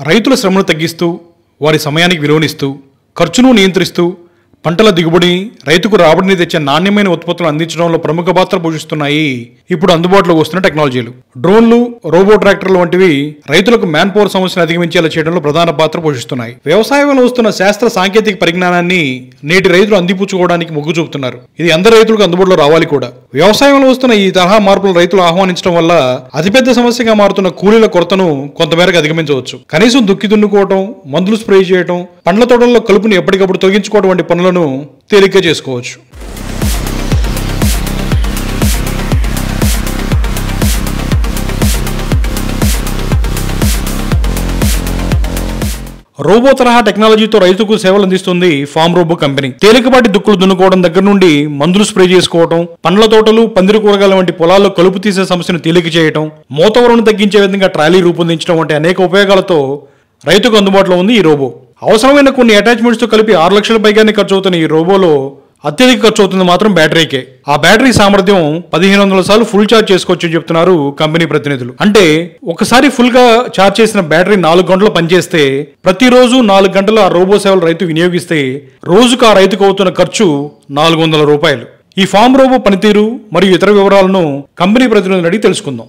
రైతుల శ్రమను తగ్గిస్తూ వారి సమయానికి విలువనిస్తూ ఖర్చును నియంత్రిస్తూ పంటల దిగుబడిని రైతుకు రాబడిని తెచ్చే నాణ్యమైన ఉత్పత్తులు అందించడంలో ప్రముఖ పాత్ర పోషిస్తున్నాయి ఇప్పుడు అందుబాటులోకి వస్తున్న టెక్నాలజీలు. డ్రోన్లు, రోబో ట్రాక్టర్లు వంటివి రైతులకు మ్యాన్ పవర్ సమస్యను అధిగమించేలా చేయడంలో ప్రధాన పాత్ర పోషిస్తున్నాయి. వ్యవసాయంలో వస్తున్న శాస్త్ర సాంకేతిక పరిజ్ఞానాన్ని నేటి రైతులు అందిపుచ్చుకోవడానికి మొగ్గు చూపుతున్నారు. ఇది అందరు రైతులకు అందుబాటులో రావాలి కూడా. వ్యవసాయంలో వస్తున్న ఈ తరహా మార్పులు రైతులు ఆహ్వానించడం వల్ల అతిపెద్ద సమస్యగా మారుతున్న కూలీల కొరతను కొంతమేరకు అధిగమించవచ్చు. కనీసం దుక్కి దున్నుకోవటం, మందులు స్ప్రే చేయటం, పండ్ల తోటల్లో కలుపుని ఎప్పటికప్పుడు తొలగించుకోవడం వంటి పనులను తేలిగ్గా చేసుకోవచ్చు. రోబో తరహా టెక్నాలజీతో రైతుకు సేవలు అందిస్తుంది ఫామ్ రోబో కంపెనీ. తేలికపాటి దుక్కులు దున్నుకోవడం దగ్గర నుండి మందులు స్ప్రే చేసుకోవడం, పండ్ల తోటలు, పందిరి కూరగాయల వంటి పొలాల్లో కలుపు తీసే సమస్యను తేలిక చేయడం, మోతవరును తగ్గించే విధంగా ట్రాలీ రూపొందించడం వంటి అనేక ఉపయోగాలతో రైతుకు అందుబాటులో ఉంది ఈ రోబో. అవసరమైన కొన్ని అటాచ్మెంట్స్ తో కలిపి 6 లక్షల పైగానే ఖర్చు అవుతున్న ఈ రోబోలో అత్యధిక ఖర్చు అవుతుంది మాత్రం బ్యాటరీకే. ఆ బ్యాటరీ సామర్థ్యం 1500 సార్లు ఫుల్ ఛార్జ్ చేసుకోవచ్చు అని చెప్తున్నారు కంపెనీ ప్రతినిధులు. అంటే ఒకసారి ఫుల్ గా ఛార్జ్ చేసిన బ్యాటరీ 4 గంటలు పనిచేస్తే ప్రతిరోజు 4 గంటలు ఆ రోబో సేవలు రైతు వినియోగిస్తే రోజుకు ఆ రైతుకు అవుతున్న ఖర్చు 400 రూపాయలు. ఈ ఫామ్ రోబో పనితీరు మరియు ఇతర వివరాలను కంపెనీ ప్రతినిధులను అడిగి తెలుసుకుందాం.